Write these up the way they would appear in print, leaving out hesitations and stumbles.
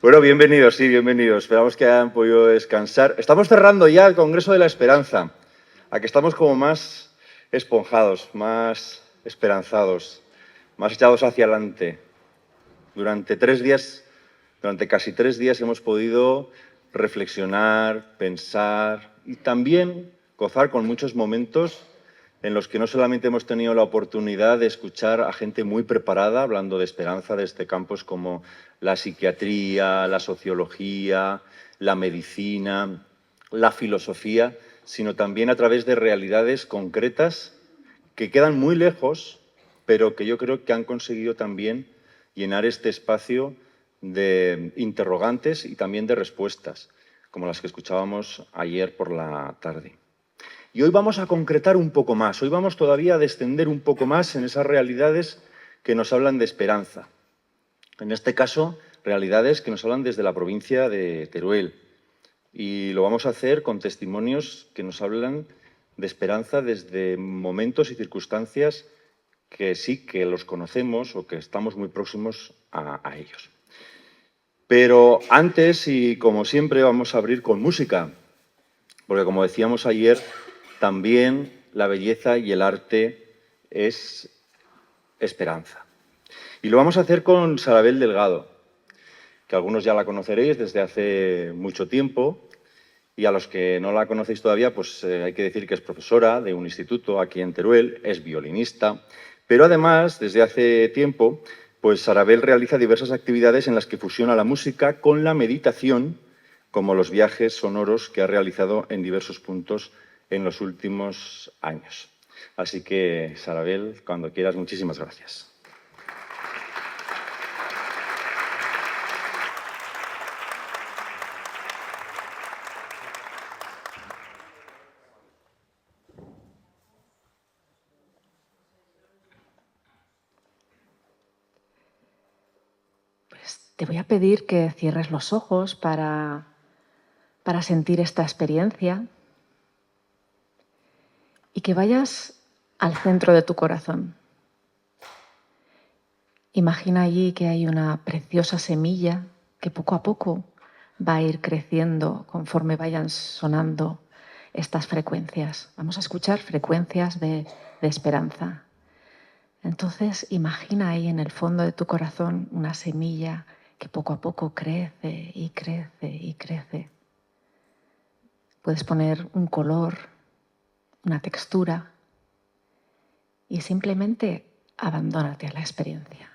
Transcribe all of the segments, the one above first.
Bueno, bienvenidos, sí, bienvenidos. Esperamos que hayan podido descansar. Estamos cerrando ya el Congreso de la Esperanza. Aquí estamos como más esponjados, más esperanzados, más echados hacia adelante. Durante casi 3 días hemos podido reflexionar, pensar y también gozar con muchos momentos en los que no solamente hemos tenido la oportunidad de escuchar a gente muy preparada hablando de esperanza desde campos como la psiquiatría, la sociología, la medicina, la filosofía, sino también a través de realidades concretas que quedan muy lejos, pero que yo creo que han conseguido también llenar este espacio de interrogantes y también de respuestas, como las que escuchábamos ayer por la tarde. Y hoy vamos a concretar un poco más, hoy vamos todavía a descender un poco más en esas realidades que nos hablan de esperanza. En este caso, realidades que nos hablan desde la provincia de Teruel. Y lo vamos a hacer con testimonios que nos hablan de esperanza desde momentos y circunstancias que sí que los conocemos o que estamos muy próximos a ellos. Pero antes, y como siempre, vamos a abrir con música, porque como decíamos ayer, también la belleza y el arte es esperanza. Y lo vamos a hacer con Sarabel Delgado, que algunos ya la conoceréis desde hace mucho tiempo, y a los que no la conocéis todavía, pues hay que decir que es profesora de un instituto aquí en Teruel, es violinista, pero además, desde hace tiempo, pues Sarabel realiza diversas actividades en las que fusiona la música con la meditación, como los viajes sonoros que ha realizado en diversos puntos en los últimos años. Así que, Sarabel, cuando quieras, muchísimas gracias. Pues te voy a pedir que cierres los ojos para sentir esta experiencia y que vayas al centro de tu corazón. Imagina allí que hay una preciosa semilla que poco a poco va a ir creciendo conforme vayan sonando estas frecuencias. Vamos a escuchar frecuencias de esperanza. Entonces imagina ahí en el fondo de tu corazón una semilla que poco a poco crece y crece y crece. Puedes poner un color, una textura y simplemente abandónate a la experiencia.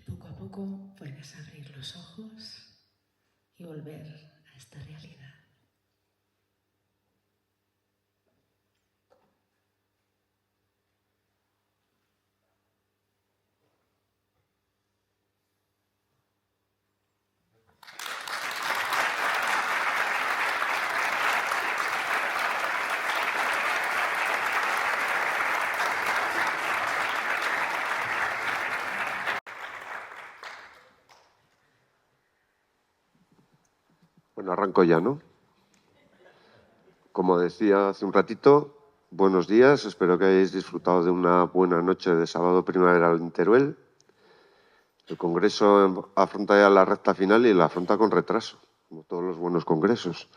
Y poco a poco puedes abrir los ojos y volver a esta realidad. Bueno, arranco ya, ¿no? Como decía hace un ratito, buenos días, espero que hayáis disfrutado de una buena noche de sábado primaveral en Teruel. El Congreso afronta ya la recta final y la afronta con retraso, como todos los buenos congresos.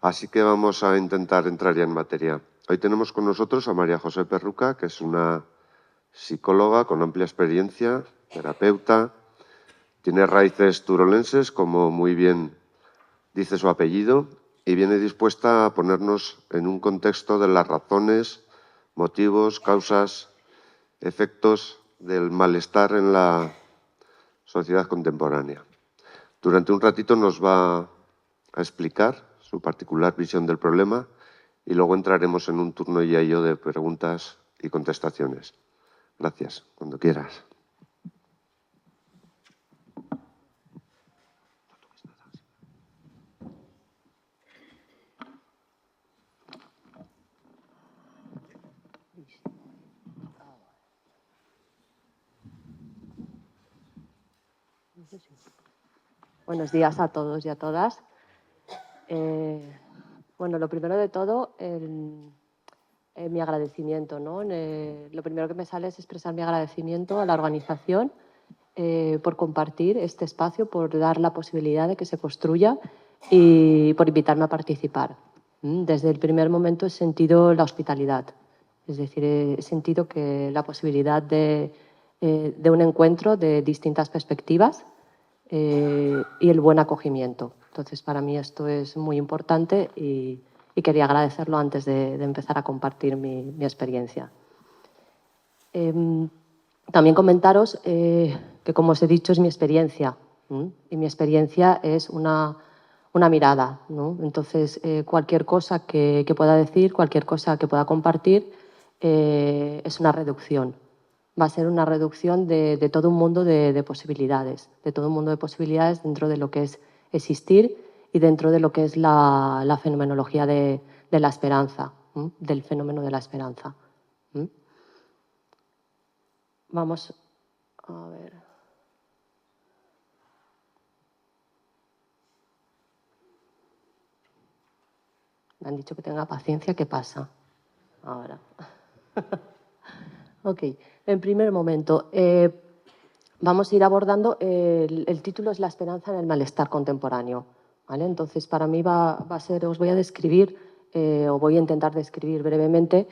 Así que vamos a intentar entrar ya en materia. Hoy tenemos con nosotros a María José Perruca, que es una psicóloga con amplia experiencia, terapeuta, tiene raíces turolenses, como muy bien dice su apellido, y viene dispuesta a ponernos en un contexto de las razones, motivos, causas, efectos del malestar en la sociedad contemporánea. Durante un ratito nos va a explicar su particular visión del problema y luego entraremos en un turno ya y yo de preguntas y contestaciones. Gracias. Cuando quieras. Buenos días a todos y a todas. Bueno, lo primero de todo, mi agradecimiento, ¿no? Lo primero que me sale es expresar mi agradecimiento a la organización por compartir este espacio, por dar la posibilidad de que se construya y por invitarme a participar. Desde el primer momento he sentido la hospitalidad, es decir, he sentido que la posibilidad de un encuentro de distintas perspectivas y el buen acogimiento. Entonces, para mí esto es muy importante y quería agradecerlo antes de empezar a compartir mi experiencia. También comentaros que, como os he dicho, es mi experiencia y mi experiencia es una mirada, ¿no? Entonces, cualquier cosa que pueda decir, cualquier cosa que pueda compartir es una reducción. Va a ser una reducción de todo un mundo de posibilidades, de todo un mundo de posibilidades dentro de lo que es existir y dentro de lo que es la fenomenología de la esperanza, del fenómeno de la esperanza. Vamos a ver. Me han dicho que tenga paciencia, ¿qué pasa? Ahora. Ok, en primer momento, vamos a ir abordando, el título es La esperanza en el malestar contemporáneo. ¿Vale? Entonces, para mí va a ser, os voy a describir, o voy a intentar describir brevemente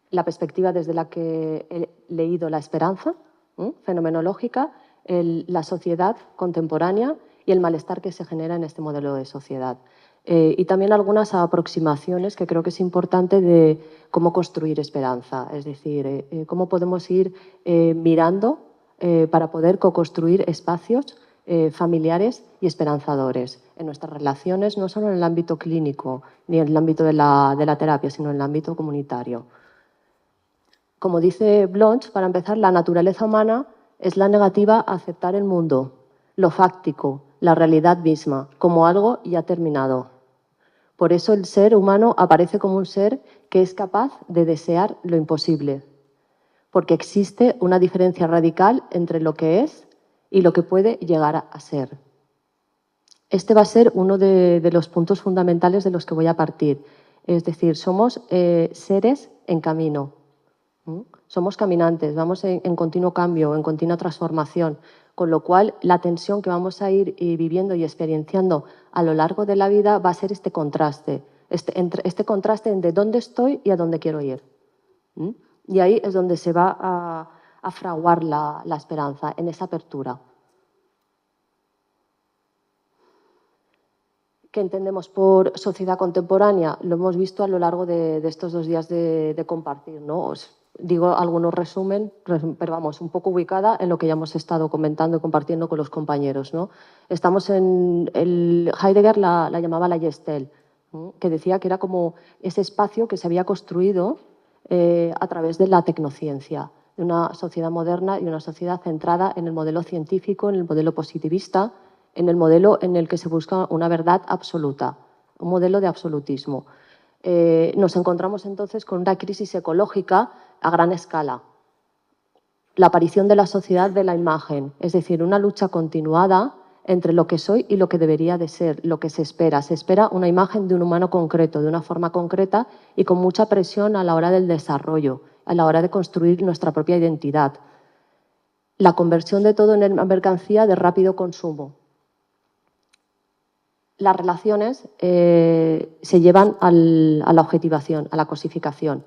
la perspectiva desde la que he leído la esperanza fenomenológica, la sociedad contemporánea y el malestar que se genera en este modelo de sociedad. Y también algunas aproximaciones que creo que es importante de cómo construir esperanza, es decir, cómo podemos ir mirando para poder co-construir espacios familiares y esperanzadores en nuestras relaciones, no solo en el ámbito clínico ni en el ámbito de la terapia, sino en el ámbito comunitario. Como dice Bloch, para empezar, la naturaleza humana es la negativa a aceptar el mundo, lo fáctico, la realidad misma, como algo ya terminado. Por eso el ser humano aparece como un ser que es capaz de desear lo imposible, porque existe una diferencia radical entre lo que es y lo que puede llegar a ser. Este va a ser uno de los puntos fundamentales de los que voy a partir. Es decir, somos seres en camino. Somos caminantes, vamos en continuo cambio, en continua transformación, con lo cual la tensión que vamos a ir viviendo y experienciando a lo largo de la vida va a ser este contraste, este contraste entre dónde estoy y a dónde quiero ir. Y ahí es donde se va a fraguar la esperanza, en esa apertura. ¿Qué entendemos por sociedad contemporánea? Lo hemos visto a lo largo de estos 2 días de compartir, ¿no? digo algunos resumen, pero vamos, un poco ubicada en lo que ya hemos estado comentando y compartiendo con los compañeros, ¿no? Estamos en Heidegger la llamaba la Gestell, ¿no? Que decía que era como ese espacio que se había construido a través de la tecnociencia, de una sociedad moderna y una sociedad centrada en el modelo científico, en el modelo positivista, en el modelo en el que se busca una verdad absoluta, un modelo de absolutismo. Nos encontramos entonces con una crisis ecológica a gran escala. La aparición de la sociedad de la imagen, es decir, una lucha continuada entre lo que soy y lo que debería de ser, lo que se espera. Se espera una imagen de un humano concreto, de una forma concreta y con mucha presión a la hora del desarrollo, a la hora de construir nuestra propia identidad. La conversión de todo en mercancía de rápido consumo. Las relaciones se llevan a la objetivación, a la cosificación.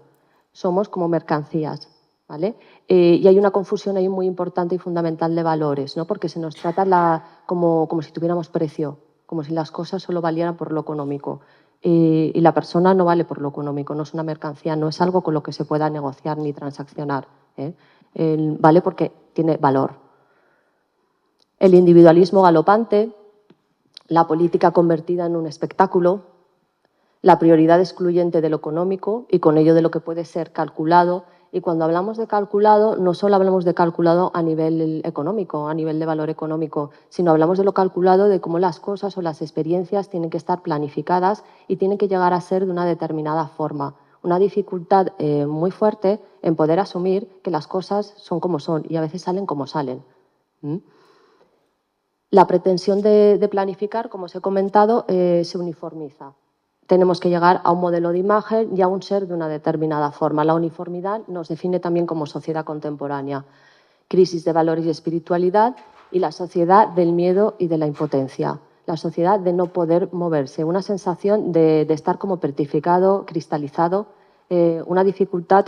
Somos como mercancías, ¿vale? Y hay una confusión ahí muy importante y fundamental de valores, ¿no? Porque se nos trata como si tuviéramos precio, como si las cosas solo valieran por lo económico. Y la persona no vale por lo económico, no es una mercancía, no es algo con lo que se pueda negociar ni transaccionar, ¿eh? Vale porque tiene valor. El individualismo galopante, la política convertida en un espectáculo, la prioridad excluyente de lo económico y con ello de lo que puede ser calculado. Y cuando hablamos de calculado, no solo hablamos de calculado a nivel económico, a nivel de valor económico, sino hablamos de lo calculado de cómo las cosas o las experiencias tienen que estar planificadas y tienen que llegar a ser de una determinada forma. Una dificultad muy fuerte en poder asumir que las cosas son como son y a veces salen como salen. La pretensión de planificar, como os he comentado, se uniformiza. Tenemos que llegar a un modelo de imagen y a un ser de una determinada forma. La uniformidad nos define también como sociedad contemporánea. Crisis de valores y espiritualidad y la sociedad del miedo y de la impotencia. La sociedad de no poder moverse, una sensación de estar como petrificado, cristalizado, una dificultad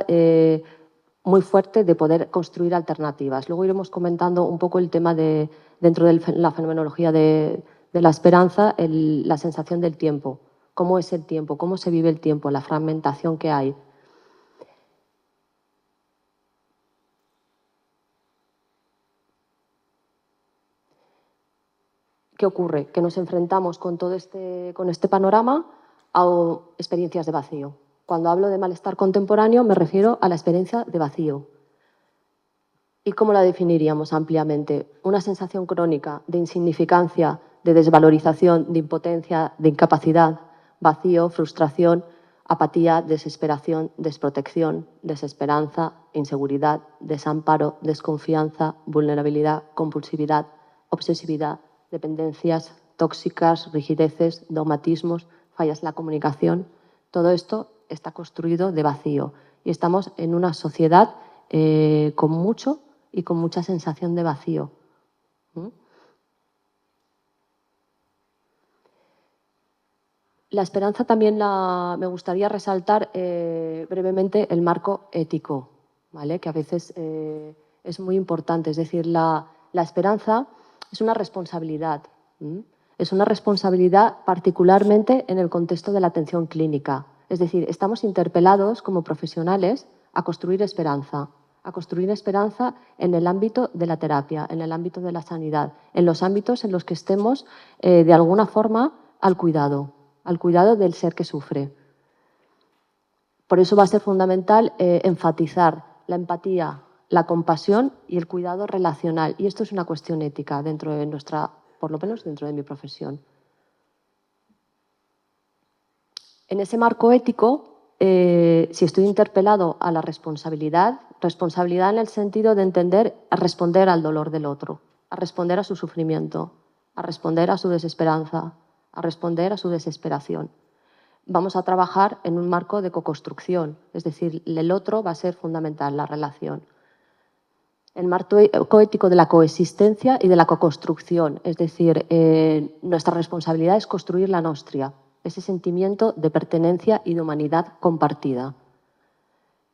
muy fuerte de poder construir alternativas. Luego iremos comentando un poco el tema dentro de la fenomenología de la esperanza, la sensación del tiempo. ¿Cómo es el tiempo? ¿Cómo se vive el tiempo? La fragmentación que hay. ¿Qué ocurre? Que nos enfrentamos con este panorama a experiencias de vacío. Cuando hablo de malestar contemporáneo me refiero a la experiencia de vacío. ¿Y cómo la definiríamos ampliamente? Una sensación crónica de insignificancia, de desvalorización, de impotencia, de incapacidad, vacío, frustración, apatía, desesperación, desprotección, desesperanza, inseguridad, desamparo, desconfianza, vulnerabilidad, compulsividad, obsesividad, dependencias tóxicas, rigideces, dogmatismos, fallas en la comunicación. Todo esto está construido de vacío y estamos en una sociedad con mucho y con mucha sensación de vacío. La esperanza también me gustaría resaltar brevemente el marco ético, ¿vale? Que a veces es muy importante. Es decir, la esperanza es una responsabilidad. Es una responsabilidad particularmente en el contexto de la atención clínica. Es decir, estamos interpelados como profesionales a construir esperanza en el ámbito de la terapia, en el ámbito de la sanidad, en los ámbitos en los que estemos de alguna forma al cuidado del ser que sufre. Por eso va a ser fundamental enfatizar la empatía, la compasión y el cuidado relacional. Y esto es una cuestión ética dentro de por lo menos dentro de mi profesión. En ese marco ético, si estoy interpelado a la responsabilidad en el sentido de entender, a responder al dolor del otro, a responder a su sufrimiento, a responder a su desesperanza, a responder a su desesperación. Vamos a trabajar en un marco de coconstrucción, es decir, el otro va a ser fundamental, la relación. El marco ético de la coexistencia y de la coconstrucción, es decir, nuestra responsabilidad es construir la nostria, ese sentimiento de pertenencia y de humanidad compartida.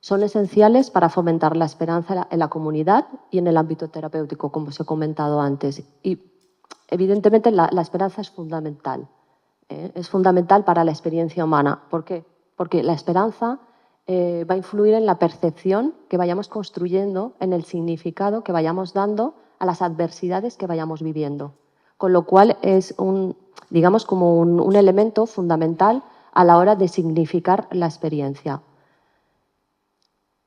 Son esenciales para fomentar la esperanza en la comunidad y en el ámbito terapéutico, como os he comentado antes. Y, evidentemente, la esperanza es fundamental. Es fundamental para la experiencia humana. ¿Por qué? Porque la esperanza va a influir en la percepción que vayamos construyendo, en el significado que vayamos dando a las adversidades que vayamos viviendo. Con lo cual es digamos, como un elemento fundamental a la hora de significar la experiencia.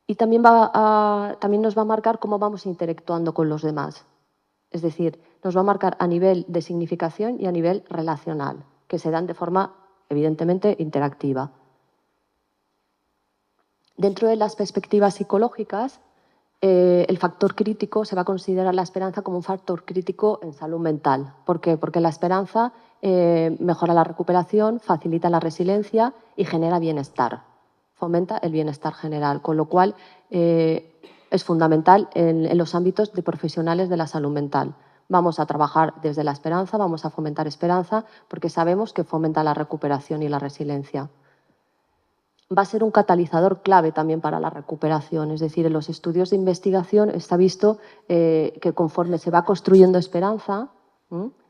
Y también nos va a marcar cómo vamos interactuando con los demás. Es decir, nos va a marcar a nivel de significación y a nivel relacional, que se dan de forma, evidentemente, interactiva. Dentro de las perspectivas psicológicas, el factor crítico se va a considerar la esperanza como un factor crítico en salud mental. ¿Por qué? Porque la esperanza mejora la recuperación, facilita la resiliencia y genera bienestar. Fomenta el bienestar general, con lo cual es fundamental en los ámbitos de profesionales de la salud mental. Vamos a trabajar desde la esperanza, vamos a fomentar esperanza, porque sabemos que fomenta la recuperación y la resiliencia. Va a ser un catalizador clave también para la recuperación. Es decir, en los estudios de investigación está visto que conforme se va construyendo esperanza,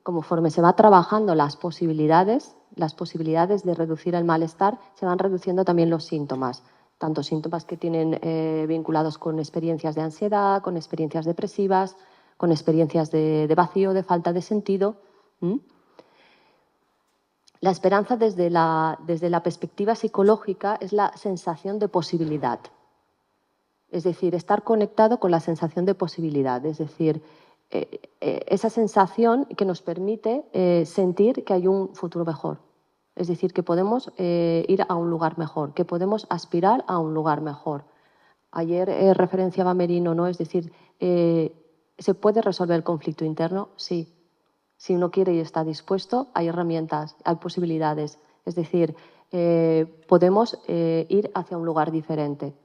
conforme se va trabajando las posibilidades de reducir el malestar, se van reduciendo también los síntomas. Tanto síntomas que tienen vinculados con experiencias de ansiedad, con experiencias depresivas, con experiencias de vacío, de falta de sentido. La esperanza desde la perspectiva psicológica es la sensación de posibilidad. Es decir, estar conectado con la sensación de posibilidad. Es decir, esa sensación que nos permite sentir que hay un futuro mejor. Es decir, que podemos ir a un lugar mejor, que podemos aspirar a un lugar mejor. Ayer referenciaba Merino, ¿no? Es decir, ¿se puede resolver el conflicto interno? Sí. Si uno quiere y está dispuesto, hay herramientas, hay posibilidades. Es decir, podemos ir hacia un lugar diferente.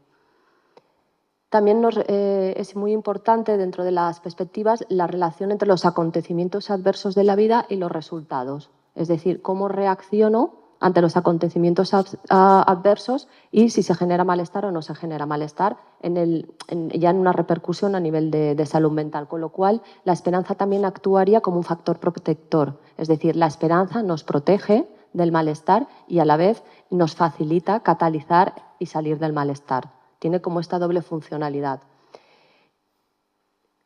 También es muy importante dentro de las perspectivas la relación entre los acontecimientos adversos de la vida y los resultados. Es decir, cómo reacciono ante los acontecimientos adversos y si se genera malestar o no se genera malestar ya en una repercusión a nivel de salud mental. Con lo cual, la esperanza también actuaría como un factor protector. Es decir, la esperanza nos protege del malestar y a la vez nos facilita catalizar y salir del malestar. Tiene como esta doble funcionalidad.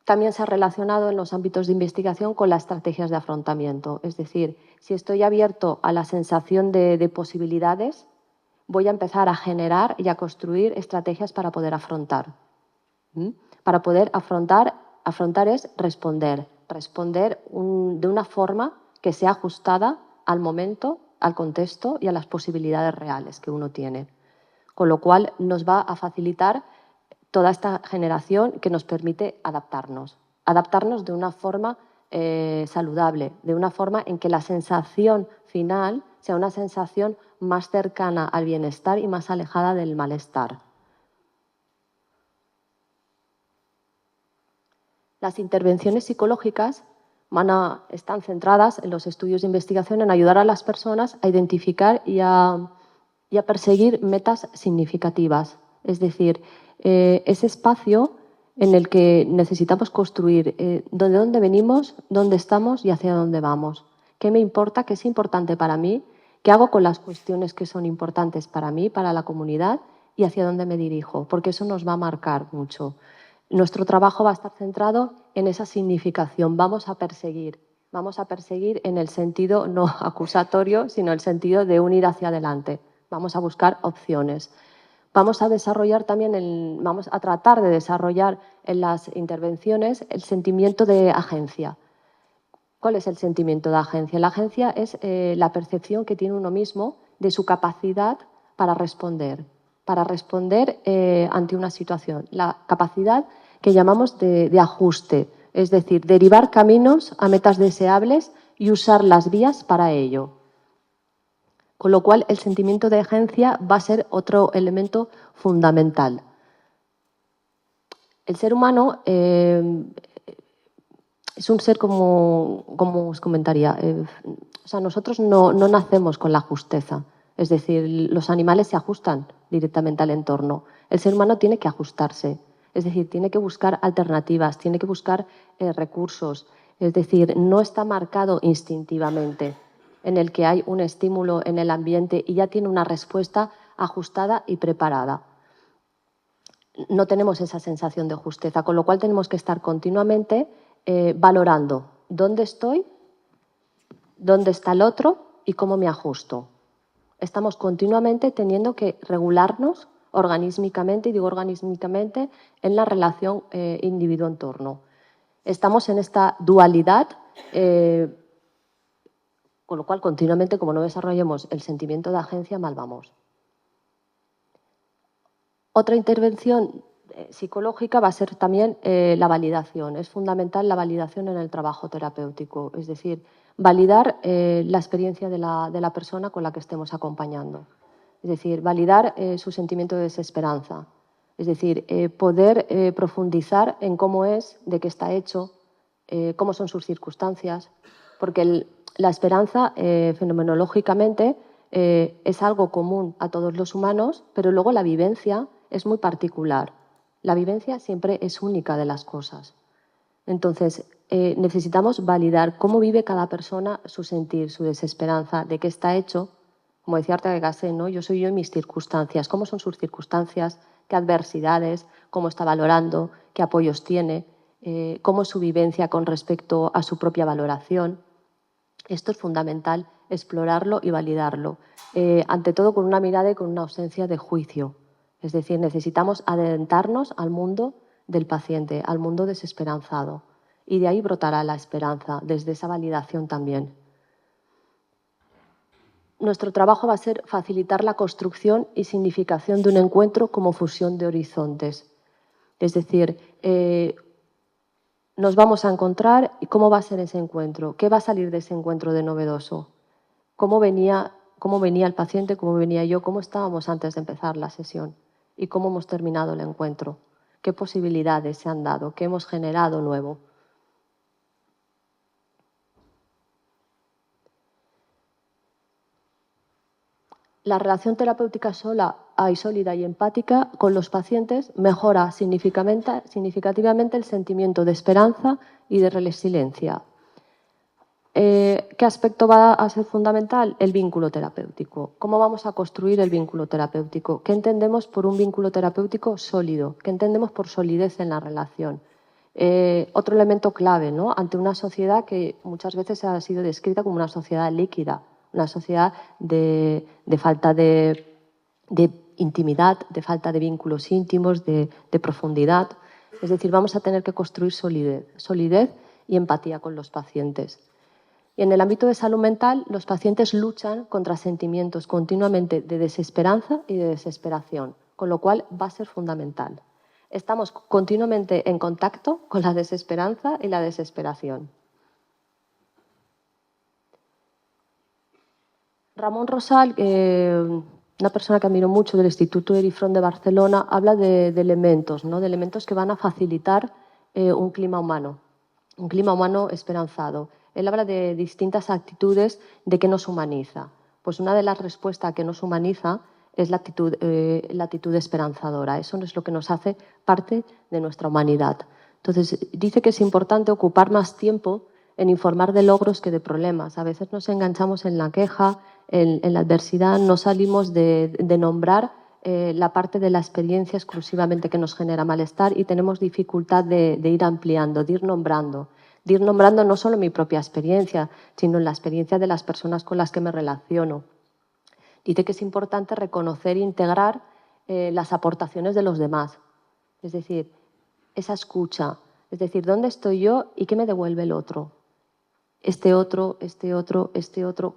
También se ha relacionado en los ámbitos de investigación con las estrategias de afrontamiento. Es decir, si estoy abierto a la sensación de posibilidades, voy a empezar a generar y a construir estrategias para poder afrontar. Para poder afrontar es responder de una forma que sea ajustada al momento, al contexto y a las posibilidades reales que uno tiene. Con lo cual nos va a facilitar toda esta generación que nos permite adaptarnos de una forma saludable, de una forma en que la sensación final sea una sensación más cercana al bienestar y más alejada del malestar. Las intervenciones psicológicas están centradas en los estudios de investigación en ayudar a las personas a identificar y a perseguir metas significativas. Es decir, ese espacio en el que necesitamos construir de dónde venimos, dónde estamos y hacia dónde vamos. ¿Qué me importa? ¿Qué es importante para mí? ¿Qué hago con las cuestiones que son importantes para mí, para la comunidad? Y hacia dónde me dirijo, porque eso nos va a marcar mucho. Nuestro trabajo va a estar centrado en esa significación. Vamos a perseguir en el sentido no acusatorio, sino el sentido de un ir hacia adelante. Vamos a buscar opciones. Vamos a desarrollar también, vamos a tratar de desarrollar en las intervenciones el sentimiento de agencia. ¿Cuál es el sentimiento de agencia? La agencia es la percepción que tiene uno mismo de su capacidad para responder ante una situación. La capacidad que llamamos de ajuste, es decir, derivar caminos a metas deseables y usar las vías para ello. Con lo cual, el sentimiento de agencia va a ser otro elemento fundamental. El ser humano es un ser como os comentaría. Nosotros no nacemos con la justeza. Es decir, los animales se ajustan directamente al entorno. El ser humano tiene que ajustarse. Es decir, tiene que buscar alternativas, tiene que buscar recursos. Es decir, no está marcado instintivamente, en el que hay un estímulo en el ambiente y ya tiene una respuesta ajustada y preparada. no tenemos esa sensación de justeza, con lo cual tenemos que estar continuamente valorando dónde estoy, dónde está el otro y cómo me ajusto. Estamos continuamente teniendo que regularnos organísmicamente, y digo organísmicamente, en la relación individuo-entorno. Estamos en esta dualidad, con lo cual continuamente, como no desarrollemos el sentimiento de agencia, mal vamos. Otra intervención psicológica va a ser también la validación. Es fundamental la validación en el trabajo terapéutico, es decir, validar la experiencia de la persona con la que estemos acompañando. Es decir, validar su sentimiento de desesperanza. Es decir, poder profundizar en cómo es, de qué está hecho, cómo son sus circunstancias, porque la esperanza, fenomenológicamente, es algo común a todos los humanos, pero luego la vivencia es muy particular. La vivencia siempre es única de las cosas. Entonces, necesitamos validar cómo vive cada persona su sentir, su desesperanza, de qué está hecho. Como decía Ortega y Gasset, ¿no? Yo soy yo y mis circunstancias. ¿Cómo son sus circunstancias? ¿Qué adversidades? ¿Cómo está valorando? ¿Qué apoyos tiene? ¿Cómo es su vivencia con respecto a su propia valoración? Esto es fundamental, explorarlo y validarlo. Ante todo con una mirada y con una ausencia de juicio. Es decir, necesitamos adentrarnos al mundo del paciente, al mundo desesperanzado. Y de ahí brotará la esperanza, desde esa validación también. Nuestro trabajo va a ser facilitar la construcción y significación de un encuentro como fusión de horizontes. Es decir, nos vamos a encontrar y cómo va a ser ese encuentro, qué va a salir de ese encuentro de novedoso, cómo venía el paciente, cómo venía yo, cómo estábamos antes de empezar la sesión y cómo hemos terminado el encuentro, qué posibilidades se han dado, qué hemos generado nuevo. La relación terapéutica sólida y empática con los pacientes mejora significativamente el sentimiento de esperanza y de resiliencia. ¿Qué aspecto va a ser fundamental? El vínculo terapéutico. ¿Cómo vamos a construir el vínculo terapéutico? ¿Qué entendemos por un vínculo terapéutico sólido? ¿Qué entendemos por solidez en la relación? Otro elemento clave, ¿no? Ante una sociedad que muchas veces ha sido descrita como una sociedad líquida, una sociedad de falta de intimidad, de falta de vínculos íntimos, de profundidad. Es decir, vamos a tener que construir solidez y empatía con los pacientes. Y en el ámbito de salud mental, los pacientes luchan contra sentimientos continuamente de desesperanza y de desesperación, con lo cual va a ser fundamental. Estamos continuamente en contacto con la desesperanza y la desesperación. Ramón Rosal, una persona que admiro mucho del Instituto Erifrón de Barcelona, habla de elementos, ¿no? De elementos que van a facilitar un clima humano esperanzado. Él habla de distintas actitudes de qué nos humaniza. Pues una de las respuestas que nos humaniza es la actitud esperanzadora. Eso es lo que nos hace parte de nuestra humanidad. Entonces, dice que es importante ocupar más tiempo en informar de logros que de problemas. A veces nos enganchamos en la queja, en la adversidad, no salimos de nombrar la parte de la experiencia exclusivamente que nos genera malestar y tenemos dificultad de ir ampliando, de ir nombrando no solo mi propia experiencia, sino la experiencia de las personas con las que me relaciono. Dice que es importante reconocer e integrar las aportaciones de los demás, es decir, esa escucha, es decir, ¿dónde estoy yo y qué me devuelve el otro? Este otro,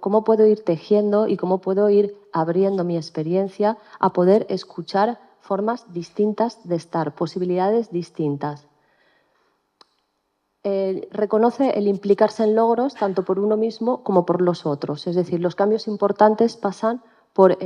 ¿cómo puedo ir tejiendo y cómo puedo ir abriendo mi experiencia a poder escuchar formas distintas de estar, posibilidades distintas? Reconoce el implicarse en logros tanto por uno mismo como por los otros. Es decir, los cambios importantes pasan por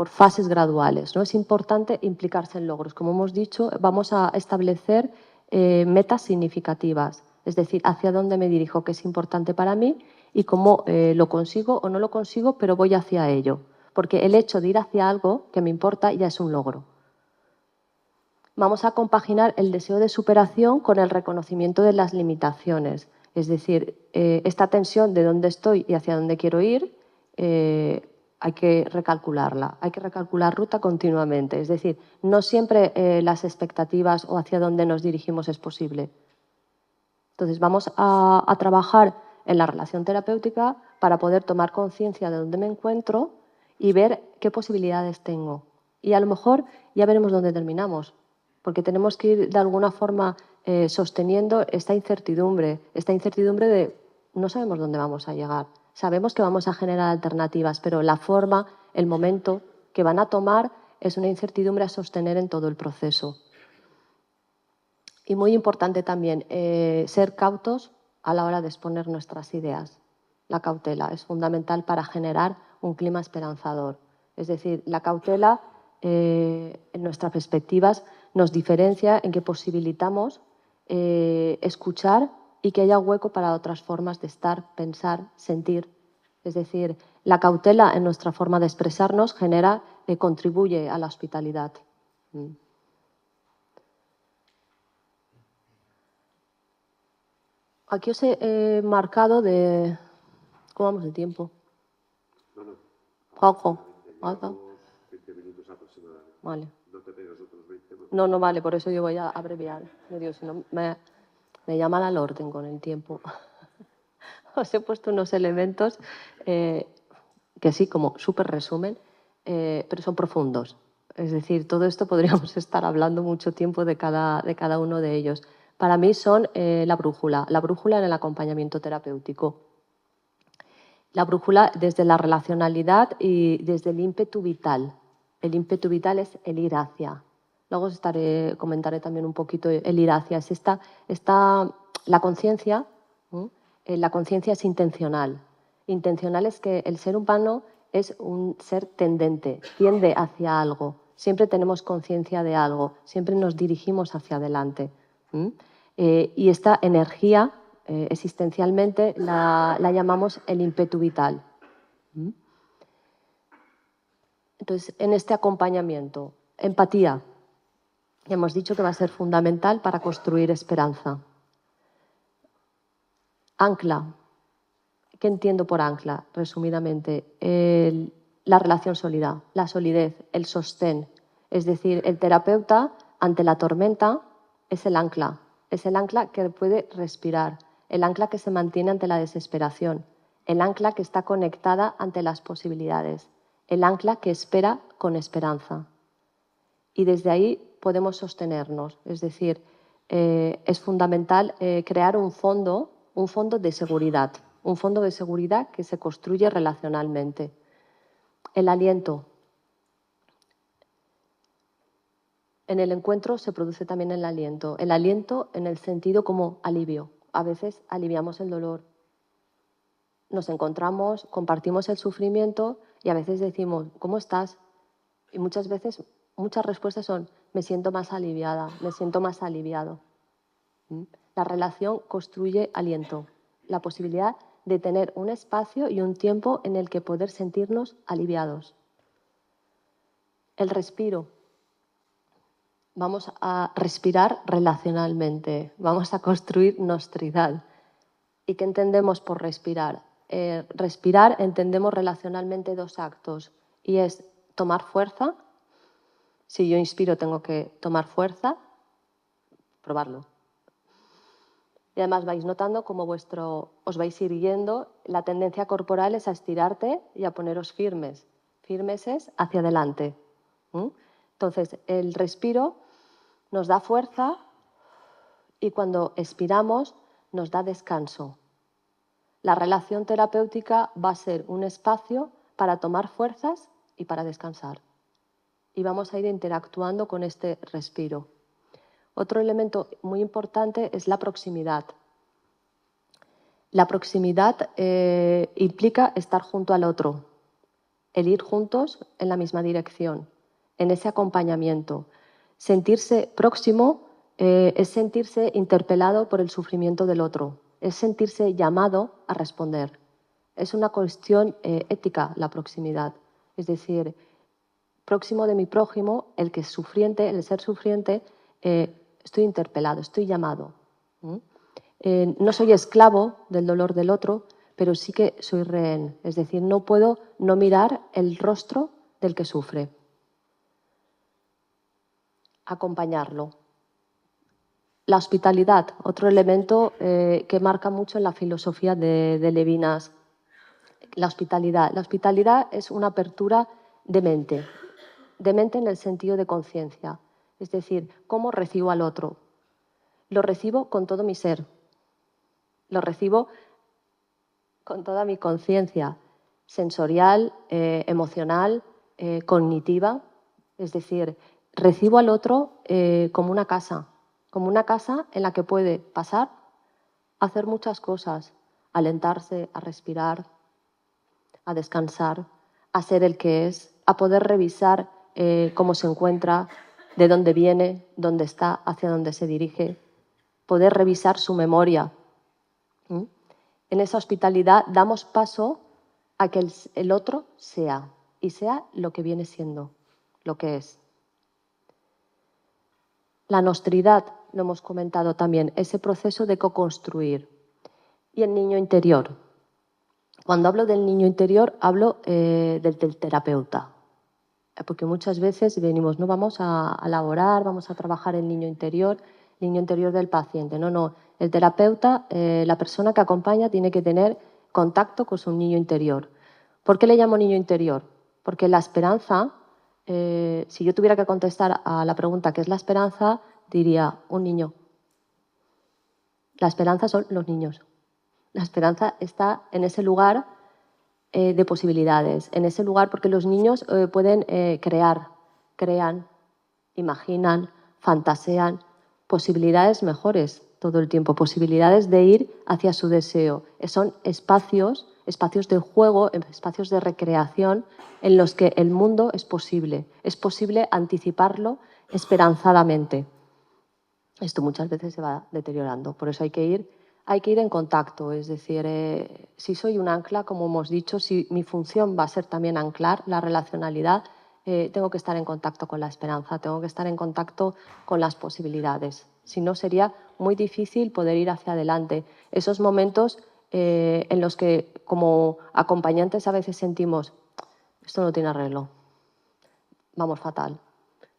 fases graduales, ¿no? Es importante implicarse en logros. Como hemos dicho, vamos a establecer metas significativas, es decir, hacia dónde me dirijo, qué es importante para mí y cómo lo consigo o no lo consigo, pero voy hacia ello. Porque el hecho de ir hacia algo que me importa ya es un logro. Vamos a compaginar el deseo de superación con el reconocimiento de las limitaciones. Es decir, esta tensión de dónde estoy y hacia dónde quiero ir hay que recalcularla, hay que recalcular ruta continuamente. Es decir, no siempre las expectativas o hacia dónde nos dirigimos es posible. Entonces, vamos a trabajar en la relación terapéutica para poder tomar conciencia de dónde me encuentro y ver qué posibilidades tengo. Y a lo mejor ya veremos dónde terminamos, porque tenemos que ir de alguna forma sosteniendo esta incertidumbre de no sabemos dónde vamos a llegar. Sabemos que vamos a generar alternativas, pero la forma, el momento que van a tomar es una incertidumbre a sostener en todo el proceso. Y muy importante también, ser cautos a la hora de exponer nuestras ideas. La cautela es fundamental para generar un clima esperanzador. Es decir, la cautela, en nuestras perspectivas, nos diferencia en que posibilitamos escuchar y que haya hueco para otras formas de estar, pensar, sentir. Es decir, la cautela en nuestra forma de expresarnos contribuye a la hospitalidad. Aquí os he marcado de... ¿Cómo vamos de tiempo? Juanjo. 20 minutos aproximadamente. Vale. No te pegas otros 20. No, vale, por eso yo voy a abreviar. Me digo, si no, me llaman al orden con el tiempo. Os he puesto unos elementos que sí, como súper resumen, pero son profundos. Es decir, todo esto podríamos estar hablando mucho tiempo de cada uno de ellos. Para mí son la brújula en el acompañamiento terapéutico. La brújula desde la relacionalidad y desde el ímpetu vital. El ímpetu vital es el ir hacia. Luego comentaré también un poquito el ir hacia. Es la conciencia. La conciencia es intencional. Intencional es que el ser humano es un ser tendente, tiende hacia algo. Siempre tenemos conciencia de algo, siempre nos dirigimos hacia adelante. Y esta energía, existencialmente, la llamamos el ímpetu vital. Entonces, en este acompañamiento, empatía, hemos dicho que va a ser fundamental para construir esperanza. Ancla. ¿Qué entiendo por ancla? Resumidamente, la relación sólida, la solidez, el sostén. Es decir, el terapeuta, ante la tormenta, es el ancla que puede respirar, el ancla que se mantiene ante la desesperación, el ancla que está conectada ante las posibilidades, el ancla que espera con esperanza. Y desde ahí podemos sostenernos. Es decir, es fundamental crear un fondo de seguridad. Un fondo de seguridad que se construye relacionalmente. El aliento. En el encuentro se produce también el aliento. El aliento en el sentido como alivio. A veces aliviamos el dolor. Nos encontramos, compartimos el sufrimiento y a veces decimos, ¿cómo estás? Y muchas veces, muchas respuestas son, me siento más aliviada, me siento más aliviado. La relación construye aliento. La posibilidad de tener un espacio y un tiempo en el que poder sentirnos aliviados. El respiro. Vamos a respirar relacionalmente, vamos a construir nostridad. ¿Y qué entendemos por respirar? Respirar entendemos relacionalmente dos actos y es tomar fuerza. Si yo inspiro tengo que tomar fuerza, probarlo. Y además vais notando cómo os vais irguiendo, la tendencia corporal es a estirarte y a poneros firmes. Firmes es hacia adelante. Entonces, el respiro nos da fuerza y cuando expiramos nos da descanso. La relación terapéutica va a ser un espacio para tomar fuerzas y para descansar. Y vamos a ir interactuando con este respiro. Otro elemento muy importante es la proximidad. La proximidad implica estar junto al otro, el ir juntos en la misma dirección, en ese acompañamiento. Sentirse próximo es sentirse interpelado por el sufrimiento del otro, es sentirse llamado a responder. Es una cuestión ética la proximidad, es decir, próximo de mi prójimo, el que es sufriente, el ser sufriente, estoy interpelado, estoy llamado. No soy esclavo del dolor del otro, pero sí que soy rehén. Es decir, no puedo no mirar el rostro del que sufre. Acompañarlo. La hospitalidad, otro elemento que marca mucho en la filosofía de Levinas. La hospitalidad. La hospitalidad es una apertura de mente en el sentido de conciencia. Es decir, ¿cómo recibo al otro? Lo recibo con todo mi ser. Lo recibo con toda mi conciencia sensorial, emocional, cognitiva. Es decir, recibo al otro como una casa en la que puede pasar, hacer muchas cosas, alentarse, a respirar, a descansar, a ser el que es, a poder revisar cómo se encuentra, de dónde viene, dónde está, hacia dónde se dirige, poder revisar su memoria. En esa hospitalidad damos paso a que el otro sea, y sea lo que viene siendo, lo que es. La nostridad, lo hemos comentado también, ese proceso de co-construir. Y el niño interior. Cuando hablo del niño interior, hablo del terapeuta. Porque muchas veces venimos, no vamos a elaborar, vamos a trabajar el niño interior del paciente. No. El terapeuta, la persona que acompaña, tiene que tener contacto con su niño interior. ¿Por qué le llamo niño interior? Porque la esperanza, si yo tuviera que contestar a la pregunta ¿qué es la esperanza?, diría un niño. La esperanza son los niños. La esperanza está en ese lugar de posibilidades, en ese lugar porque los niños pueden crean, imaginan, fantasean posibilidades mejores todo el tiempo, posibilidades de ir hacia su deseo. Son espacios de juego, espacios de recreación en los que el mundo es posible anticiparlo esperanzadamente. Esto muchas veces se va deteriorando, por eso hay que ir en contacto, es decir, si soy un ancla, como hemos dicho, si mi función va a ser también anclar la relacionalidad, tengo que estar en contacto con la esperanza, tengo que estar en contacto con las posibilidades. Si no, sería muy difícil poder ir hacia adelante. Esos momentos en los que, como acompañantes, a veces sentimos, esto no tiene arreglo, vamos fatal.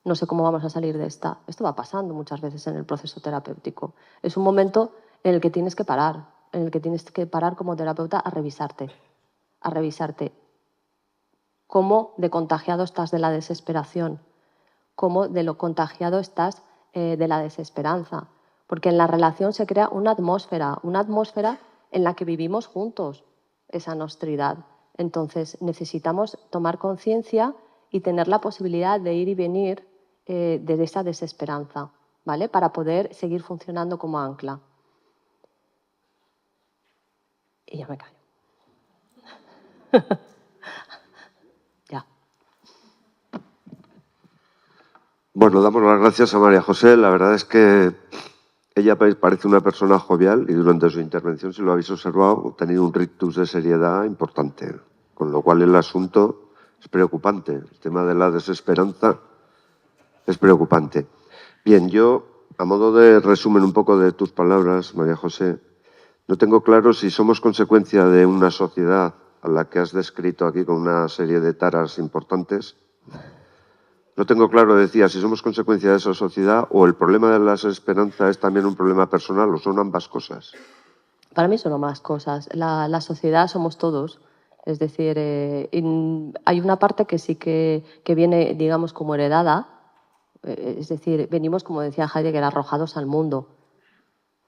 No sé cómo vamos a salir de esta. Esto va pasando muchas veces en el proceso terapéutico. Es un momento en el que tienes que parar, como terapeuta a revisarte cómo de contagiado estás de la desesperación, cómo de lo contagiado estás de la desesperanza. Porque en la relación se crea una atmósfera en la que vivimos juntos esa nostridad. Entonces necesitamos tomar conciencia y tener la posibilidad de ir y venir de esa desesperanza, ¿vale? Para poder seguir funcionando como ancla. Y ya me callo. Ya. Bueno, damos las gracias a María José. La verdad es que ella parece una persona jovial y durante su intervención, si lo habéis observado, ha tenido un rictus de seriedad importante, con lo cual el asunto es preocupante. El tema de la desesperanza es preocupante. Bien, yo, a modo de resumen un poco de tus palabras, María José, no tengo claro si somos consecuencia de una sociedad a la que has descrito aquí con una serie de taras importantes. No tengo claro, decía, si somos consecuencia de esa sociedad o el problema de la desesperanza es también un problema personal o son ambas cosas. Para mí son ambas cosas. La sociedad somos todos. Es decir, hay una parte que sí que viene, digamos, como heredada. Es decir, venimos, como decía Heidegger, arrojados al mundo.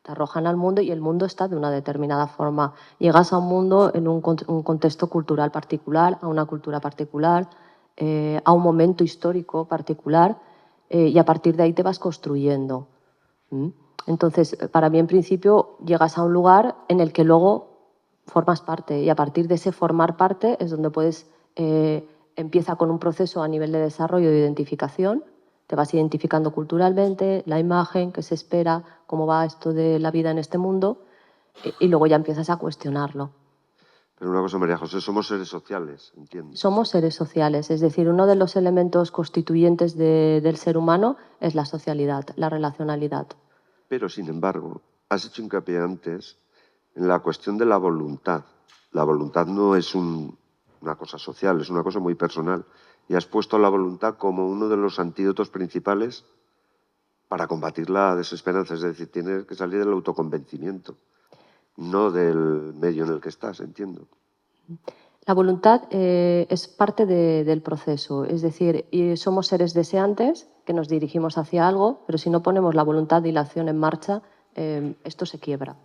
Te arrojan al mundo y el mundo está de una determinada forma. Llegas a un mundo en un contexto cultural particular, a una cultura particular, a un momento histórico particular y a partir de ahí te vas construyendo. Entonces, para mí, en principio, llegas a un lugar en el que luego formas parte y a partir de ese formar parte es donde puedes, empieza con un proceso a nivel de desarrollo de identificación. Te vas identificando culturalmente, la imagen, qué se espera, cómo va esto de la vida en este mundo y luego ya empiezas a cuestionarlo. Pero una cosa, María José, somos seres sociales, entiendo. Somos seres sociales, es decir, uno de los elementos constituyentes del ser humano es la socialidad, la relacionalidad. Pero, sin embargo, has hecho hincapié antes en la cuestión de la voluntad. La voluntad no es una cosa social, es una cosa muy personal. Y has puesto la voluntad como uno de los antídotos principales para combatir la desesperanza. Es decir, tienes que salir del autoconvencimiento, no del medio en el que estás, entiendo. La voluntad es parte del proceso, es decir, somos seres deseantes que nos dirigimos hacia algo, pero si no ponemos la voluntad y la acción en marcha, esto se quiebra.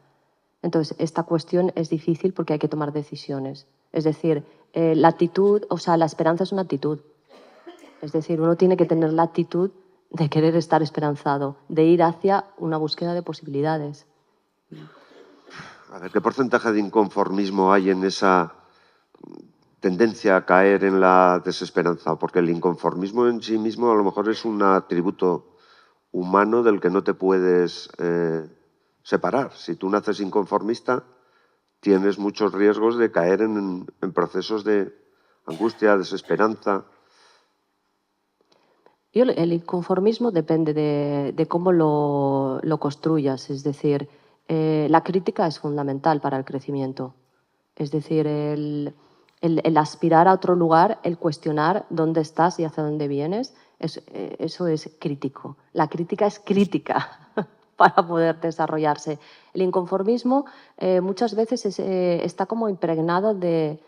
Entonces, esta cuestión es difícil porque hay que tomar decisiones. Es decir, la actitud, o sea, la esperanza es una actitud. Es decir, uno tiene que tener la actitud de querer estar esperanzado, de ir hacia una búsqueda de posibilidades. A ver, ¿qué porcentaje de inconformismo hay en esa tendencia a caer en la desesperanza? Porque el inconformismo en sí mismo a lo mejor es un atributo humano del que no te puedes separar. Si tú naces inconformista, tienes muchos riesgos de caer en procesos de angustia, desesperanza. El inconformismo depende de cómo lo construyas. Es decir, la crítica es fundamental para el crecimiento. Es decir, el aspirar a otro lugar, el cuestionar dónde estás y hacia dónde vienes, eso es crítico. La crítica es crítica para poder desarrollarse. El inconformismo muchas veces está como impregnado de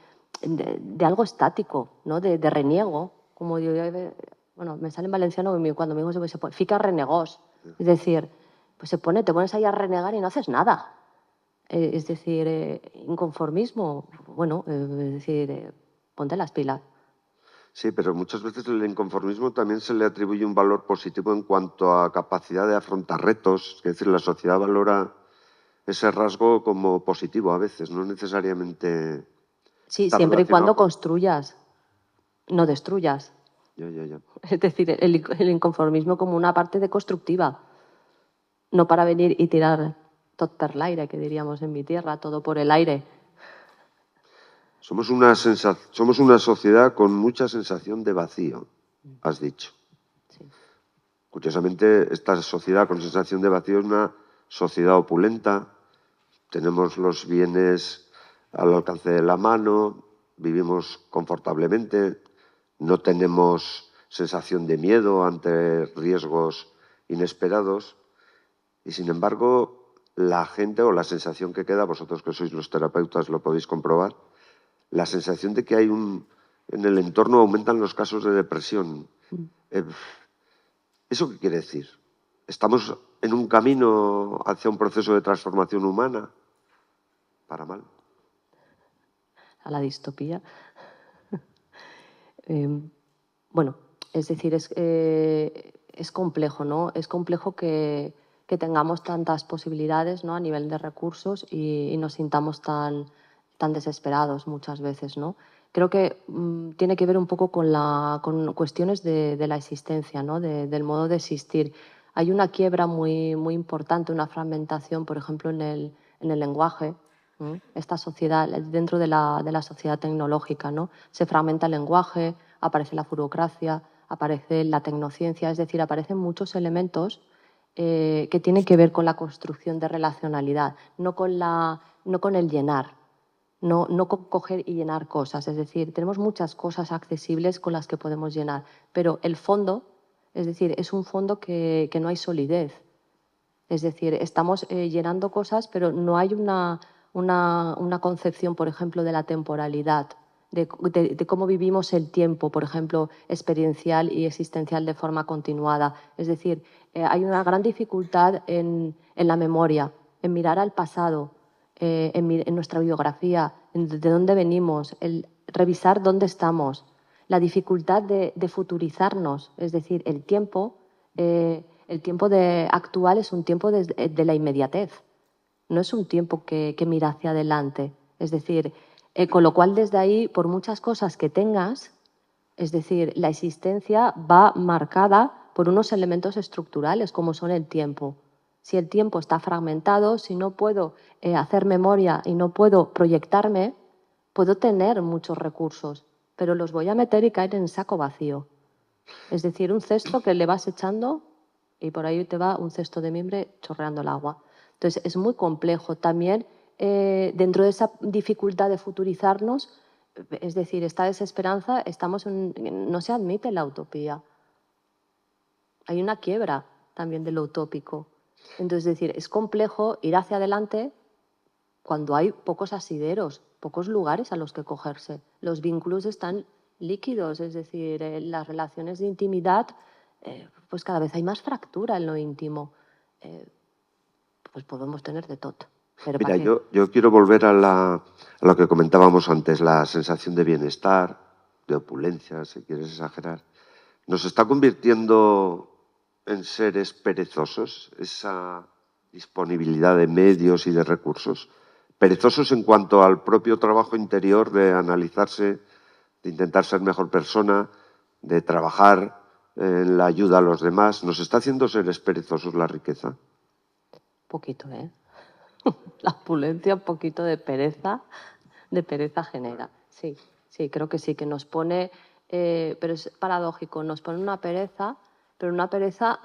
algo estático, ¿no? De reniego. Como yo, bueno, me sale en valenciano cuando mi hijo se pone, fica renegós. Es decir, pues te pones ahí a renegar y no haces nada. Es decir, inconformismo, bueno, es decir, ponte las pilas. Sí, pero muchas veces el inconformismo también se le atribuye un valor positivo en cuanto a capacidad de afrontar retos. Es decir, la sociedad valora ese rasgo como positivo a veces, no necesariamente Sí, está siempre y relacionado cuando con... construyas, no destruyas. Ya. Es decir, el inconformismo como una parte deconstructiva, no para venir y tirar tot per l'aire, que diríamos en mi tierra, todo por el aire. Somos una sociedad con mucha sensación de vacío, has dicho. Sí. Curiosamente, esta sociedad con sensación de vacío es una sociedad opulenta. Tenemos los bienes al alcance de la mano, vivimos confortablemente, no tenemos sensación de miedo ante riesgos inesperados y, sin embargo, la gente o la sensación que queda, vosotros que sois los terapeutas lo podéis comprobar, la sensación de que en el entorno aumentan los casos de depresión. ¿Eso qué quiere decir? ¿Estamos en un camino hacia un proceso de transformación humana? Para mal. A la distopía. Bueno, es decir, es complejo, ¿no? Es complejo que tengamos tantas posibilidades, ¿no? A nivel de recursos y nos sintamos tan desesperados muchas veces, ¿no? Creo que tiene que ver un poco con cuestiones de la existencia, ¿no? Del modo de existir. Hay una quiebra muy importante, una fragmentación, por ejemplo, en el lenguaje. Esta sociedad, dentro de la sociedad tecnológica, ¿no? Se fragmenta el lenguaje, aparece la burocracia, aparece la tecnociencia, es decir, aparecen muchos elementos que tienen que ver con la construcción de relacionalidad, no con el llenar, no con coger y llenar cosas. Es decir, tenemos muchas cosas accesibles con las que podemos llenar, pero el fondo, es decir, es un fondo que no hay solidez. Es decir, estamos llenando cosas, pero no hay una concepción, por ejemplo, de la temporalidad, de cómo vivimos el tiempo, por ejemplo, experiencial y existencial de forma continuada. Es decir, hay una gran dificultad en la memoria, en mirar al pasado, en nuestra biografía, de dónde venimos, el revisar dónde estamos, la dificultad de futurizarnos, es decir, el tiempo actual es un tiempo de la inmediatez, no es un tiempo que mira hacia adelante. Es decir, con lo cual desde ahí, por muchas cosas que tengas, es decir, la existencia va marcada por unos elementos estructurales como son el tiempo. Si el tiempo está fragmentado, si no puedo hacer memoria y no puedo proyectarme, puedo tener muchos recursos, pero los voy a meter y caer en saco vacío. Es decir, un cesto que le vas echando y por ahí te va un cesto de mimbre chorreando el agua. Entonces, es muy complejo. También dentro de esa dificultad de futurizarnos, es decir, esta desesperanza, no se admite la utopía. Hay una quiebra también de lo utópico. Entonces, es decir, es complejo ir hacia adelante cuando hay pocos asideros, pocos lugares a los que cogerse. Los vínculos están líquidos, es decir, las relaciones de intimidad, pues cada vez hay más fractura en lo íntimo. Pues podemos tener de todo. Pero Mira, ¿para qué? yo quiero volver a lo que comentábamos antes, la sensación de bienestar, de opulencia, si quieres exagerar. ¿Nos está convirtiendo en seres perezosos esa disponibilidad de medios y de recursos? Perezosos en cuanto al propio trabajo interior de analizarse, de intentar ser mejor persona, de trabajar en la ayuda a los demás. ¿Nos está haciendo seres perezosos la riqueza? Poquito, ¿eh? La opulencia, un poquito de pereza genera. Sí, sí, creo que sí, que nos pone, pero es paradójico, nos pone una pereza, pero una pereza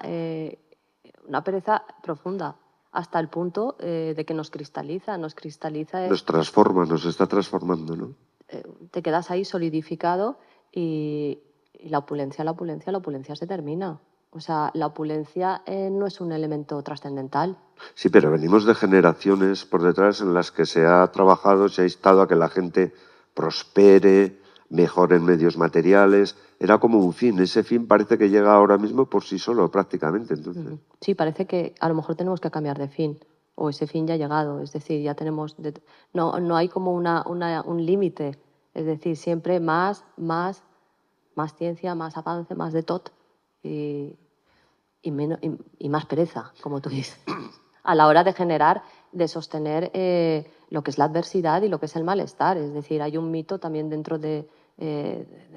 profunda, hasta el punto de que nos cristaliza, Nos transforma, nos está transformando, ¿no? te quedas ahí solidificado y la opulencia se termina. O sea, la opulencia no es un elemento trascendental. Sí, pero venimos de generaciones por detrás en las que se ha trabajado, se ha instado a que la gente prospere, mejore en medios materiales. Era como un fin. Ese fin parece que llega ahora mismo por sí solo, prácticamente. Entonces, Sí, parece que a lo mejor tenemos que cambiar de fin, o ese fin ya ha llegado, es decir, ya tenemos... no hay como un límite, es decir, siempre más ciencia, más avance, más de tot y más pereza, como tú dices, a la hora de generar, de sostener lo que es la adversidad y lo que es el malestar. Es decir, hay un mito también dentro de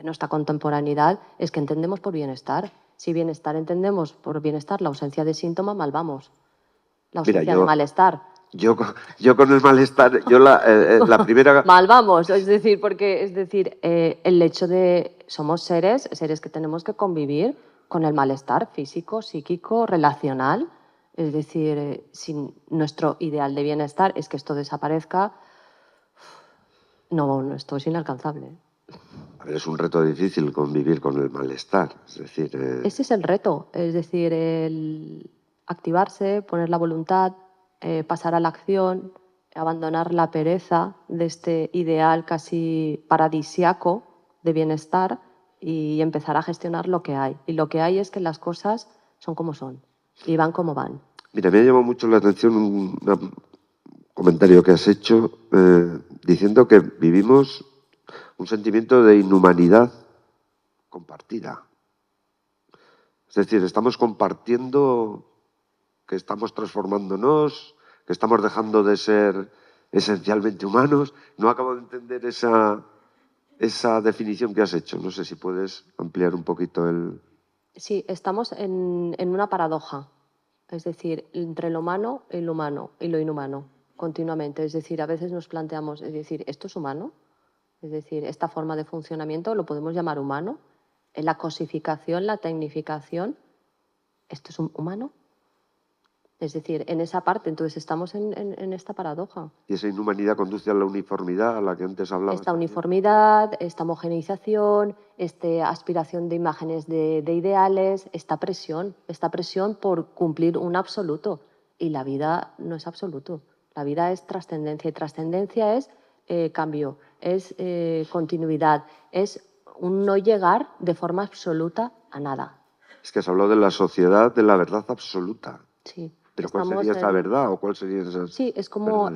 nuestra contemporaneidad, es que entendemos por bienestar. Si bienestar entendemos por bienestar la ausencia de síntoma, mal vamos. La mira, ausencia de malestar. yo con el malestar, la primera... Mal vamos, es decir, porque el hecho de somos seres que tenemos que convivir con el malestar físico, psíquico, relacional. Es decir, si nuestro ideal de bienestar es que esto desaparezca, no, esto es inalcanzable. A ver, es un reto difícil convivir con el malestar. Es decir, Ese es el reto, es decir, el activarse, poner la voluntad, pasar a la acción, abandonar la pereza de este ideal casi paradisiaco de bienestar y empezar a gestionar lo que hay. Y lo que hay es que las cosas son como son y van como van. mira, me ha llamado mucho la atención un comentario que has hecho diciendo que vivimos un sentimiento de inhumanidad compartida. Es decir, estamos compartiendo que estamos transformándonos, que estamos dejando de ser esencialmente humanos. No acabo de entender esa definición que has hecho. No sé si puedes ampliar un poquito el... Sí, estamos en una paradoja, es decir, entre lo humano y lo inhumano, continuamente. Es decir, a veces nos planteamos, es decir, ¿esto es humano? Es decir, esta forma de funcionamiento lo podemos llamar humano. La cosificación, la tecnificación, ¿esto es humano? Es decir, en esa parte, entonces estamos en esta paradoja. Y esa inhumanidad conduce a la uniformidad a la que antes hablabas. Esta uniformidad, esta homogeneización, esta aspiración de imágenes de ideales, esta presión por cumplir un absoluto. Y la vida no es absoluto, la vida es trascendencia y trascendencia es cambio, es continuidad, es un no llegar de forma absoluta a nada. Es que has hablado de la sociedad de la verdad absoluta. Sí. ¿Pero cuál sería esa verdad o cuál sería esa...? Sí, es como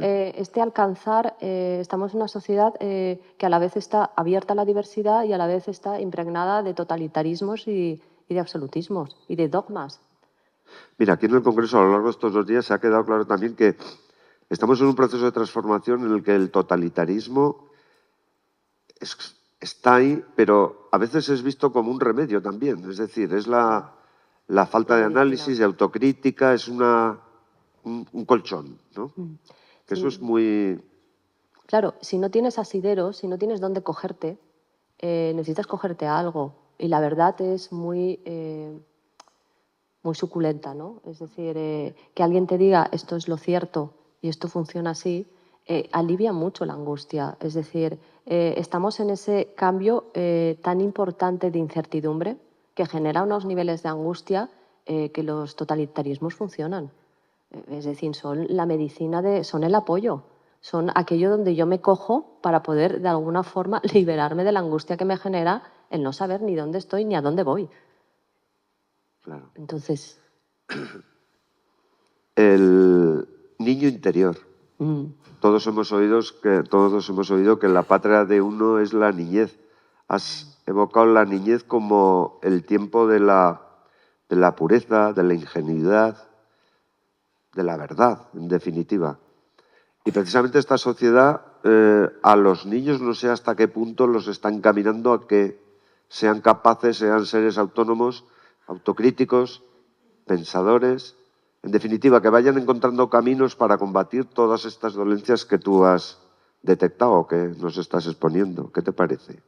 alcanzar, estamos en una sociedad que a la vez está abierta a la diversidad y a la vez está impregnada de totalitarismos y de absolutismos y de dogmas. Mira, aquí en el Congreso a lo largo de estos 2 días se ha quedado claro también que estamos en un proceso de transformación en el que el totalitarismo está ahí, pero a veces es visto como un remedio también. Es decir, es la falta de análisis, de autocrítica, es un colchón, ¿no? Que eso es muy... Claro, si no tienes asideros, si no tienes dónde cogerte, necesitas cogerte a algo. Y la verdad es muy suculenta, ¿no? Es decir, que alguien te diga esto es lo cierto y esto funciona así, alivia mucho la angustia. Es decir, estamos en ese cambio tan importante de incertidumbre que genera unos niveles de angustia que los totalitarismos funcionan. Es decir, son la medicina, son el apoyo, son aquello donde yo me cojo para poder de alguna forma liberarme de la angustia que me genera el no saber ni dónde estoy ni a dónde voy. Claro. Entonces, El niño interior. Todos hemos oído que la patria de uno es la niñez. Has evocado la niñez como el tiempo de la pureza, de la ingenuidad, de la verdad, en definitiva. Y precisamente esta sociedad a los niños no sé hasta qué punto los está encaminando a que sean capaces, sean seres autónomos, autocríticos, pensadores, en definitiva, que vayan encontrando caminos para combatir todas estas dolencias que tú has detectado, que nos estás exponiendo. ¿Qué te parece?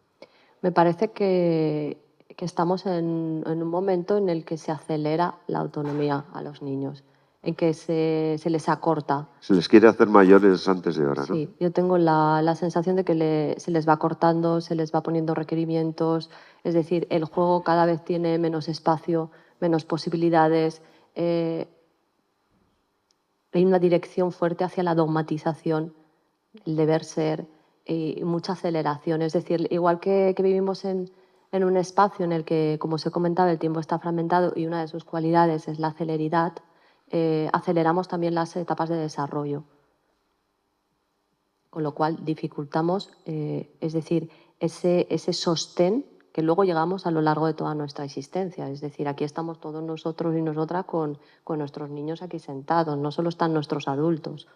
me parece que estamos en un momento en el que se acelera la autonomía a los niños, en que se les acorta. Se les quiere hacer mayores antes de hora, ¿no? Sí, yo tengo la sensación de que se les va cortando, se les va poniendo requerimientos, es decir, el juego cada vez tiene menos espacio, menos posibilidades. Hay una dirección fuerte hacia la dogmatización, el deber ser y mucha aceleración. Es decir, igual que vivimos en un espacio en el que, como os he comentado, el tiempo está fragmentado y una de sus cualidades es la celeridad, aceleramos también las etapas de desarrollo. Con lo cual dificultamos, es decir, ese sostén que luego llegamos a lo largo de toda nuestra existencia. Es decir, aquí estamos todos nosotros y nosotras con nuestros niños aquí sentados, no solo están nuestros adultos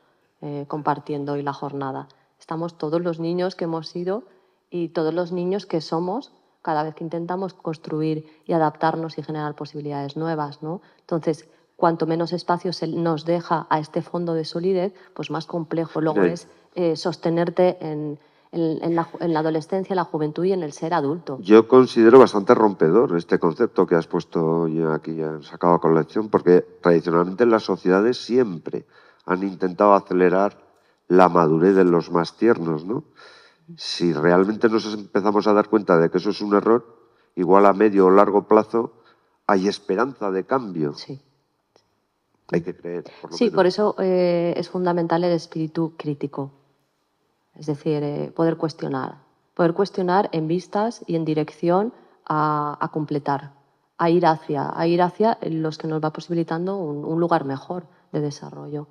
compartiendo hoy la jornada, estamos todos los niños que hemos sido y todos los niños que somos cada vez que intentamos construir y adaptarnos y generar posibilidades nuevas, ¿no? Entonces, cuanto menos espacio se nos deja a este fondo de solidez, pues más complejo luego es sostenerte en la adolescencia, en la juventud y en el ser adulto. Yo considero bastante rompedor este concepto que has puesto ya aquí, has sacado a colección, porque tradicionalmente las sociedades siempre han intentado acelerar la madurez de los más tiernos, ¿no? Si realmente nos empezamos a dar cuenta de que eso es un error, igual a medio o largo plazo hay esperanza de cambio. Sí. Hay que creer, por lo Sí, menos. por eso es fundamental el espíritu crítico. Es decir, poder cuestionar en vistas y en dirección a completar, a ir hacia los que nos va posibilitando un lugar mejor de desarrollo.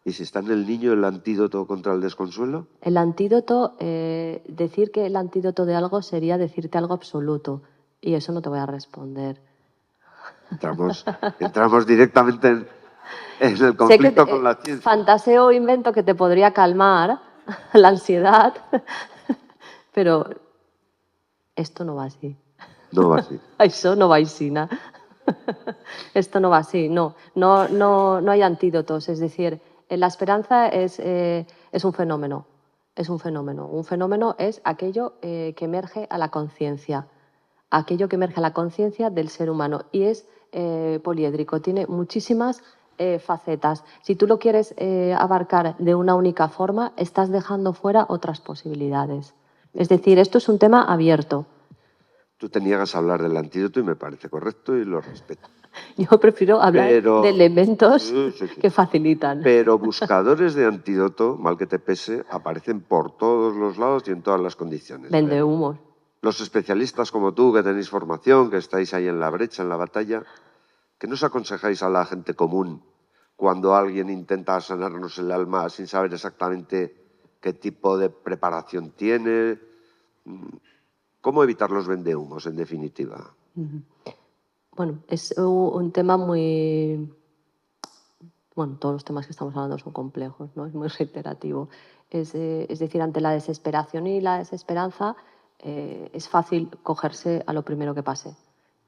¿Y si está en el niño el antídoto contra el desconsuelo? El antídoto, decir que el antídoto de algo sería decirte algo absoluto, y eso no te voy a responder. Entramos directamente en el conflicto con la ciencia. Fantaseo o invento que te podría calmar la ansiedad, pero esto no va así. No va así. Eso no va así, ¿no? Esto no va así, no hay antídotos. Es decir, la esperanza es un fenómeno. Es un fenómeno. Un fenómeno es aquello que emerge a la conciencia. Aquello que emerge a la conciencia del ser humano. Y es poliédrico, tiene muchísimas facetas. Si tú lo quieres abarcar de una única forma, estás dejando fuera otras posibilidades. Es decir, esto es un tema abierto. Tú te niegas a hablar del antídoto y me parece correcto y lo respeto. Yo prefiero hablar de elementos que facilitan. Pero buscadores de antídoto, mal que te pese, aparecen por todos los lados y en todas las condiciones. Vende humos. Los especialistas como tú, que tenéis formación, que estáis ahí en la brecha, en la batalla, ¿qué nos aconsejáis a la gente común cuando alguien intenta sanarnos el alma sin saber exactamente qué tipo de preparación tiene? ¿Cómo evitar los vendehumos, en definitiva? Bueno, es un tema muy... Bueno, todos los temas que estamos hablando son complejos, ¿no? Es muy reiterativo. Es decir, ante la desesperación y la desesperanza es fácil cogerse a lo primero que pase.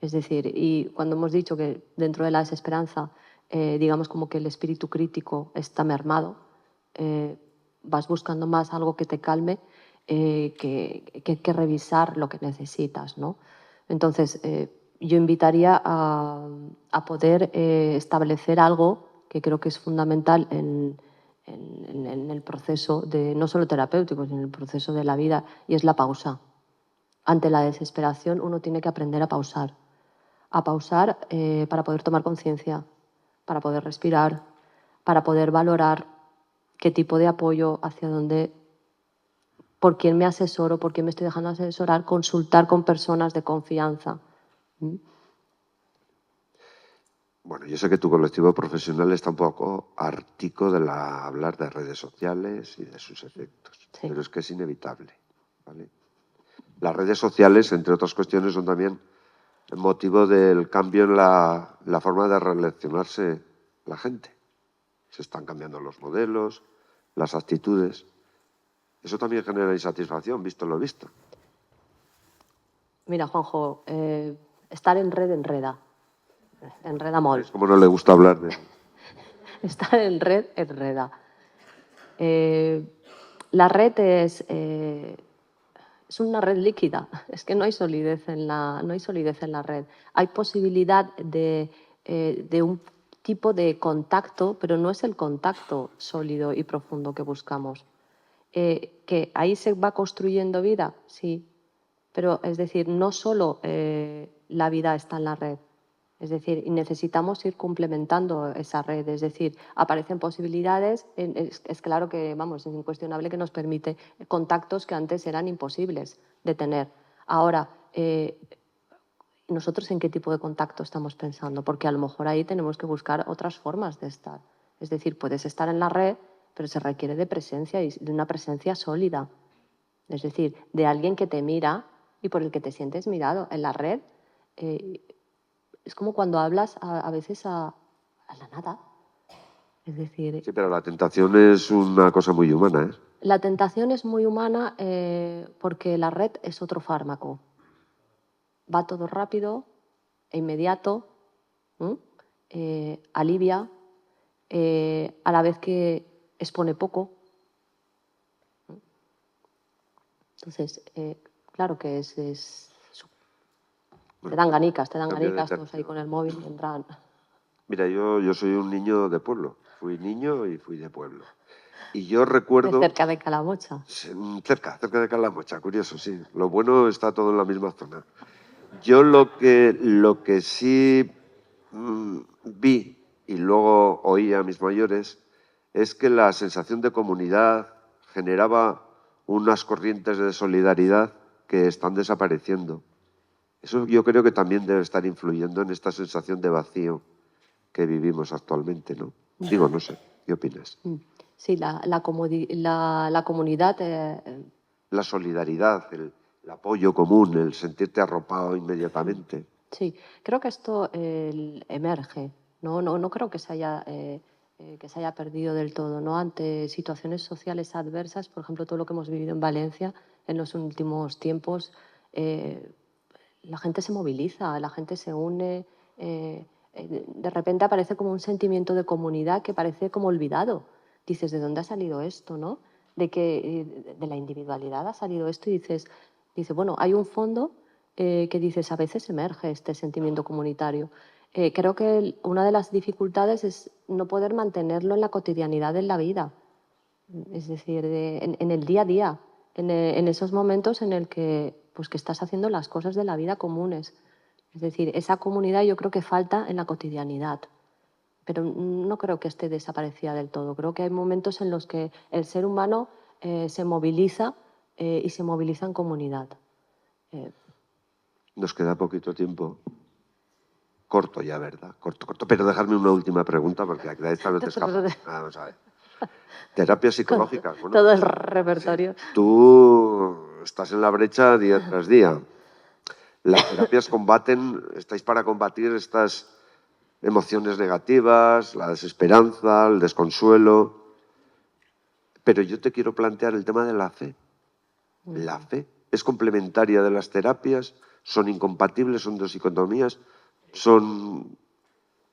Es decir, y cuando hemos dicho que dentro de la desesperanza, digamos como que el espíritu crítico está mermado, vas buscando más algo que te calme que revisar lo que necesitas, ¿no? Entonces, yo invitaría a poder establecer algo que creo que es fundamental en en el proceso, no solo terapéutico, sino en el proceso de la vida, y es la pausa. Ante la desesperación uno tiene que aprender a pausar para poder tomar conciencia, para poder respirar, para poder valorar qué tipo de apoyo, hacia dónde, por quién me asesoro, por quién me estoy dejando asesorar, consultar con personas de confianza. Bueno, yo sé que tu colectivo profesional está un poco hartico de hablar de redes sociales y de sus efectos, Sí. pero es que es inevitable, ¿vale? Las redes sociales, entre otras cuestiones, son también el motivo del cambio en la forma de relacionarse la gente. Se están cambiando los modelos, las actitudes. Eso también genera insatisfacción, visto lo visto. Mira, Juanjo, estar en red enreda molt. Es como no le gusta hablar de... Estar en red enreda. La red es una red líquida, es que no hay solidez en la red. Hay posibilidad de un tipo de contacto, pero no es el contacto sólido y profundo que buscamos. ¿Que ahí se va construyendo vida? Sí, pero es decir, no solo la vida está en la red. Es decir, necesitamos ir complementando esa red. Es decir, aparecen posibilidades. Es claro que, vamos, es incuestionable que nos permite contactos que antes eran imposibles de tener. Ahora, ¿nosotros en qué tipo de contacto estamos pensando? Porque a lo mejor ahí tenemos que buscar otras formas de estar. Es decir, puedes estar en la red, pero se requiere de presencia y de una presencia sólida. Es decir, de alguien que te mira y por el que te sientes mirado. En la red es como cuando hablas a veces a la nada. Es decir, Sí, pero la tentación es una cosa muy humana, ¿eh? la tentación es muy humana porque la red es otro fármaco. Va todo rápido e inmediato, alivia, a la vez que expone poco. Entonces, claro que te dan ganicas, Cambio de todos ahí tercio. con el móvil entran. Mira, yo soy un niño de pueblo. Fui niño y fui de pueblo. Y yo De recuerdo... cerca de Calamocha. Cerca de Calamocha, curioso, sí. Lo bueno está todo en la misma zona. Yo lo que sí vi y luego oí a mis mayores es que la sensación de comunidad generaba unas corrientes de solidaridad que están desapareciendo. Eso yo creo que también debe estar influyendo en esta sensación de vacío que vivimos actualmente, ¿no? Digo, no sé, ¿qué opinas? Sí, la comunidad. La solidaridad, el apoyo común, el sentirte arropado inmediatamente. Sí, creo que esto emerge. No creo que se haya perdido del todo, ¿no? Ante situaciones sociales adversas, por ejemplo, todo lo que hemos vivido en Valencia en los últimos tiempos, la gente se moviliza, la gente se une. De repente aparece como un sentimiento de comunidad que parece como olvidado. Dices, ¿de dónde ha salido esto, no? De la individualidad ha salido esto y dices, bueno, hay un fondo que dices, a veces emerge este sentimiento comunitario. Creo que una de las dificultades es no poder mantenerlo en la cotidianidad de la vida, es decir, en el día a día, en esos momentos en el que, pues, que estás haciendo las cosas de la vida comunes. Es decir, esa comunidad yo creo que falta en la cotidianidad, pero no creo que esté desaparecida del todo. Creo que hay momentos en los que el ser humano se moviliza y se moviliza en comunidad. Nos queda poquito tiempo. Corto ya, ¿verdad? Corto. Pero dejarme una última pregunta porque aquí esta no te escapa. Vamos a ver. Terapias psicológicas. Bueno, Todo el repertorio. sí. Tú estás en la brecha día tras día. Las terapias estáis para combatir estas emociones negativas, la desesperanza, el desconsuelo. Pero yo te quiero plantear el tema de la fe. ¿La fe es complementaria de las terapias? ¿Son incompatibles? ¿Son dos dicotomías?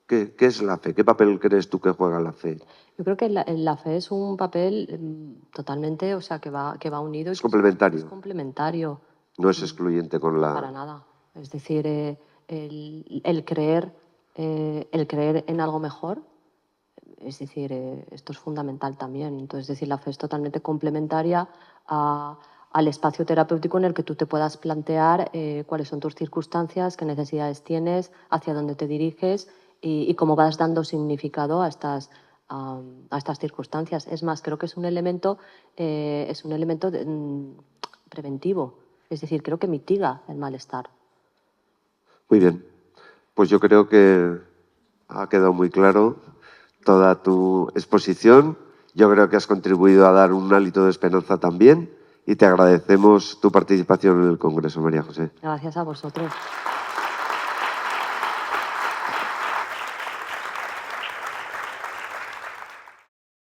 ¿Qué es la fe? ¿Qué papel crees tú que juega la fe? Yo creo que la fe es un papel totalmente, o sea, que va unido. Es complementario. Es complementario. No es excluyente con la... Para nada. Es decir, el creer en algo mejor Es decir, esto es fundamental también. Entonces, es decir, la fe es totalmente complementaria al espacio terapéutico en el que tú te puedas plantear cuáles son tus circunstancias, qué necesidades tienes, hacia dónde te diriges y cómo vas dando significado a estas circunstancias. Es más, creo que es un elemento preventivo. Es decir, creo que mitiga el malestar. Muy bien. Pues yo creo que ha quedado muy claro toda tu exposición. Yo creo que has contribuido a dar un hálito de esperanza también y te agradecemos tu participación en el Congreso, María José. Gracias a vosotros.